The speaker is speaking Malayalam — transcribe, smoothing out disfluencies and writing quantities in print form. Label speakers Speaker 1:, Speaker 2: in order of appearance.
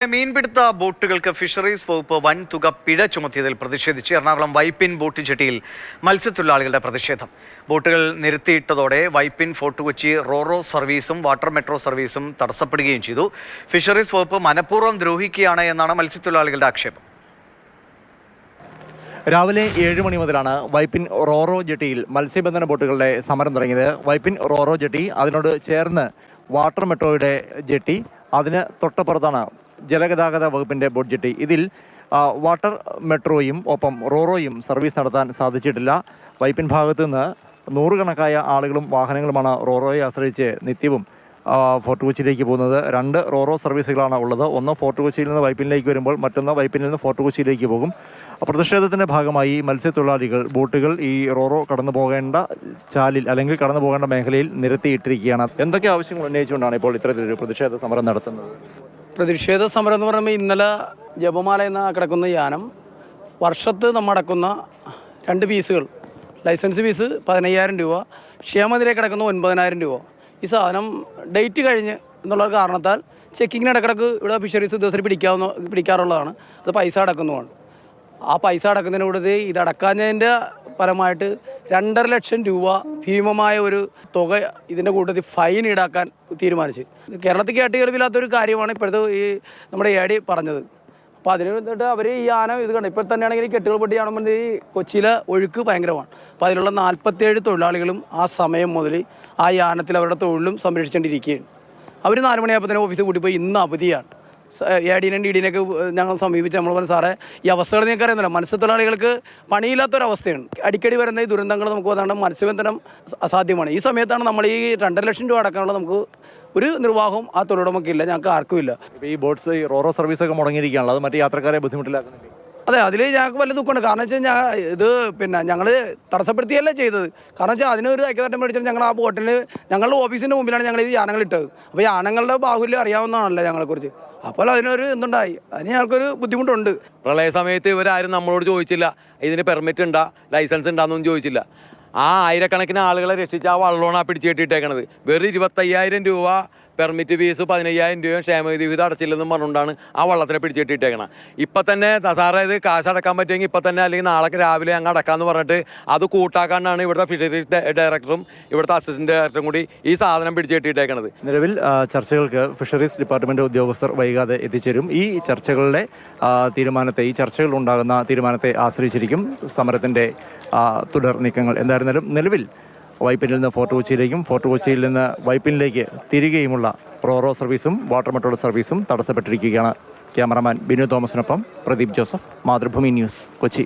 Speaker 1: മീൻപിടുത്ത ബോട്ടുകൾക്ക് ഫിഷറീസ് വകുപ്പ് വൻതുക പിഴ ചുമത്തിയതിൽ പ്രതിഷേധിച്ച് എറണാകുളം വൈപ്പിൻ ബോട്ട് ജെട്ടിയിൽ മത്സ്യത്തൊഴിലാളികളുടെ പ്രതിഷേധം. ബോട്ടുകൾ നിരത്തിയിട്ടതോടെ വൈപ്പിൻ ഫോർട്ട് കൊച്ചി റോറോ സർവീസും വാട്ടർ മെട്രോ സർവീസും തടസ്സപ്പെടുകയും ചെയ്തു. ഫിഷറീസ് വകുപ്പ് മനഃപൂർവ്വം ദ്രോഹിക്കുകയാണ് എന്നാണ് മത്സ്യത്തൊഴിലാളികളുടെ ആക്ഷേപം.
Speaker 2: രാവിലെ 7 മണി മുതലാണ് വൈപ്പിൻ റോറോ ജെട്ടിയിൽ മത്സ്യബന്ധന ബോട്ടുകളുടെ സമരം തുടങ്ങിയത്. വൈപ്പിൻ റോറോ ജെട്ടി, അതിനോട് ചേർന്ന് വാട്ടർ മെട്രോയുടെ ജെട്ടി, അതിന് തൊട്ടപ്പുറത്താണ് ജലഗതാഗത വകുപ്പിൻ്റെ ബോട്ട് ജെട്ടി. ഇതിൽ വാട്ടർ മെട്രോയും ഒപ്പം റോറോയും സർവീസ് നടത്താൻ സാധിച്ചിട്ടില്ല. വൈപ്പിൻ ഭാഗത്തു നിന്ന് നൂറുകണക്കായ ആളുകളും വാഹനങ്ങളുമാണ് റോറോയെ ആശ്രയിച്ച് നിത്യവും ഫോർട്ട് കൊച്ചിയിലേക്ക് പോകുന്നത്. 2 റോറോ സർവീസുകളാണ് ഉള്ളത്. ഒന്ന് ഫോർട്ട് കൊച്ചിയിൽ നിന്ന് വൈപ്പിനിലേക്ക് വരുമ്പോൾ, മറ്റൊന്ന് വൈപ്പിനിൽ നിന്ന് ഫോർട്ട് കൊച്ചിയിലേക്ക് പോകും. പ്രതിഷേധത്തിൻ്റെ ഭാഗമായി മത്സ്യത്തൊഴിലാളികൾ ബോട്ടുകൾ ഈ റോറോ കടന്നു പോകേണ്ട ചാലിൽ അല്ലെങ്കിൽ കടന്നു പോകേണ്ട മേഖലയിൽ നിരത്തിയിട്ടിരിക്കുകയാണ്. എന്തൊക്കെ ആവശ്യങ്ങൾ ഉന്നയിച്ചുകൊണ്ടാണ് ഇപ്പോൾ ഇത്തരത്തിലൊരു പ്രതിഷേധ സമരം നടത്തുന്നത്?
Speaker 3: പ്രതിഷേധ സമരം എന്ന് പറയുമ്പോൾ ഇന്നലെ ജപമാല എന്ന കിടക്കുന്ന യാനം വർഷത്ത് നമ്മടക്കുന്ന 2 ഫീസുകൾ, ലൈസൻസ് ഫീസ് 15,000 രൂപ, ക്ഷേമനിരയിൽ കിടക്കുന്ന 9,000 രൂപ. ഈ സാധനം ഡേറ്റ് കഴിഞ്ഞ് എന്നുള്ള കാരണത്താൽ ചെക്കിങ്ങിന് ഇടക്കിടക്ക് ഇവിടെ ഫിഷറീസ് ഉദ്യോഗസ്ഥർ പിടിക്കാറുള്ളതാണ്. അത് പൈസ അടക്കുന്നതുകൊണ്ട് ആ പൈസ അടക്കുന്നതിന് കൂടെ ഇതടക്കാഞ്ഞതിൻ്റെ ഫലമായിട്ട് 2.5 ലക്ഷം രൂപ ഭീമമായ ഒരു തുക ഇതിൻ്റെ കൂട്ടത്തിൽ ഫൈൻ ഈടാക്കാൻ തീരുമാനിച്ചു. കേരളത്തിൽ കേട്ടുകേൾവില്ലാത്തൊരു കാര്യമാണ് ഇപ്പോഴത്തെ ഈ നമ്മുടെ AD പറഞ്ഞത്. അപ്പോൾ അതിന് വേണ്ടിയിട്ട് അവർ ഈ ആന ഇത് കണ്ടു. ഇപ്പോൾ തന്നെയാണെങ്കിൽ ഈ കെട്ടുകൾ പൊട്ടി കാണുമ്പോൾ ഈ കൊച്ചിയിലെ ഒഴുക്ക് ഭയങ്കരമാണ്. അപ്പോൾ അതിലുള്ള 47 തൊഴിലാളികളും ആ സമയം മുതൽ ആ യാനത്തിൽ അവരുടെ തൊഴിലും സംരക്ഷിച്ചുകൊണ്ടിരിക്കുകയാണ്. അവർ 4 മണിയായപ്പോൾ തന്നെ ഓഫീസിൽ കൂട്ടി പോയി. ഇന്ന് അവധിയാണ്. ADനെയും DDനെയൊക്കെ ഞങ്ങൾ സമീപിച്ച് നമ്മൾ പറഞ്ഞു, സാറേ ഈ അവസ്ഥകൾ നിങ്ങൾക്ക് അറിയുന്നില്ല, മത്സ്യത്തൊഴിലാളികൾക്ക് പണിയില്ലാത്തൊരവസ്ഥയാണ്. അടിക്കടി വരുന്ന ഈ ദുരന്തങ്ങൾ നമുക്ക് വന്നാണ്ട് മത്സ്യബന്ധനം അസാധ്യമാണ്. ഈ സമയത്താണ് നമ്മൾ ഈ 2.5 ലക്ഷം രൂപ അടക്കാനുള്ള നമുക്ക് ഒരു നിർവാഹവും ആ തൊഴിലുടമയ്ക്ക് ഇല്ല, ഞങ്ങൾക്ക് ആർക്കും ഇല്ല.
Speaker 2: ഈ ബോട്ട്സ് ഈ റോറോ സർവീസൊക്കെ മുടങ്ങിയിരിക്കുകയാണല്ലോ, അത് മറ്റു യാത്രക്കാരെ ബുദ്ധിമുട്ടിലാക്കുന്നില്ല?
Speaker 3: അതെ, അതിൽ ഞങ്ങൾക്ക് വലിയ ദുഃഖമുണ്ട്. കാരണം വെച്ചാൽ ഇത് ഞങ്ങൾ തടസ്സപ്പെടുത്തിയല്ലേ ചെയ്തത്. കാരണം വെച്ചാൽ അതിനൊരു ഐക്യദാർഢ്യം മേടിച്ചാൽ ഞങ്ങൾ ആ ബോട്ടിൽ ഞങ്ങളുടെ ഓഫീസിൻ്റെ മുമ്പിലാണ് ഞങ്ങൾ ഈ യാനങ്ങൾ ഇട്ടത്. അപ്പോൾ ഈ യാനങ്ങളുടെ ബാഹുല്യം അറിയാവുന്നതാണല്ലോ ഞങ്ങളെക്കുറിച്ച്. അപ്പോൾ അതിനൊരു എന്തുണ്ടായി, അതിന് ഞങ്ങൾക്കൊരു ബുദ്ധിമുട്ടുണ്ട്.
Speaker 4: പ്രളയ സമയത്ത് ഇവരാരും നമ്മളോട് ചോദിച്ചില്ല ഇതിന് പെർമിറ്റ് ഉണ്ടാ, ലൈസൻസ് ഉണ്ടാന്നൊന്നും ചോദിച്ചില്ല. ആ ആയിരക്കണക്കിന് ആളുകളെ രക്ഷിച്ച് ആ വള്ളമാണ് പിടിച്ചു കെട്ടിയിട്ടേക്കണത്. വെറും 25,000 രൂപ പെർമിറ്റ് ഫീസ്, 15,000 രൂപയും ക്ഷേമനിധി വിഹിതം അടച്ചില്ലെന്നും പറഞ്ഞുകൊണ്ടാണ് ആ വള്ളത്തിനെ പിടിച്ചിട്ടിട്ടേക്കണം. ഇപ്പം തന്നെ സാറേ ഇത് കാശ് അടക്കാൻ പറ്റുമെങ്കിൽ ഇപ്പം തന്നെ, അല്ലെങ്കിൽ നാളെ രാവിലെ അങ്ങ് അടക്കാമെന്ന് പറഞ്ഞിട്ട് അത് കൂട്ടാക്കാണ്ടാണ് ഇവിടുത്തെ ഫിഷറീസ് ഡയറക്ടറും ഇവിടുത്തെ അസിസ്റ്റന്റ് ഡയറക്ടറും കൂടി ഈ സാധനം പിടിച്ചിട്ടിട്ടേക്കണത്.
Speaker 2: നിലവിൽ ചർച്ചകൾക്ക് ഫിഷറീസ് ഡിപ്പാർട്ട്മെൻറ്റ് ഉദ്യോഗസ്ഥർ വൈകാതെ എത്തിച്ചേരും. ഈ ചർച്ചകളുടെ തീരുമാനത്തെ, ഈ ചർച്ചകൾ ഉണ്ടാകുന്ന തീരുമാനത്തെ ആശ്രയിച്ചിരിക്കും സമരത്തിൻ്റെ തുടർ നീക്കങ്ങൾ. എന്തായിരുന്നാലും നിലവിൽ വൈപ്പിനിൽ നിന്ന് ഫോർട്ട് കൊച്ചിയിലേക്കും ഫോർട്ട് കൊച്ചിയിൽ നിന്ന് വൈപ്പിനിലേക്ക് തിരികെയുമുള്ള റോറോ സർവീസും വാട്ടർ മെട്രോ സർവീസും തടസ്സപ്പെട്ടിരിക്കുകയാണ്. ക്യാമറമാൻ ബിനു തോമസിനൊപ്പം പ്രദീപ് ജോസഫ്, മാതൃഭൂമി ന്യൂസ്, കൊച്ചി.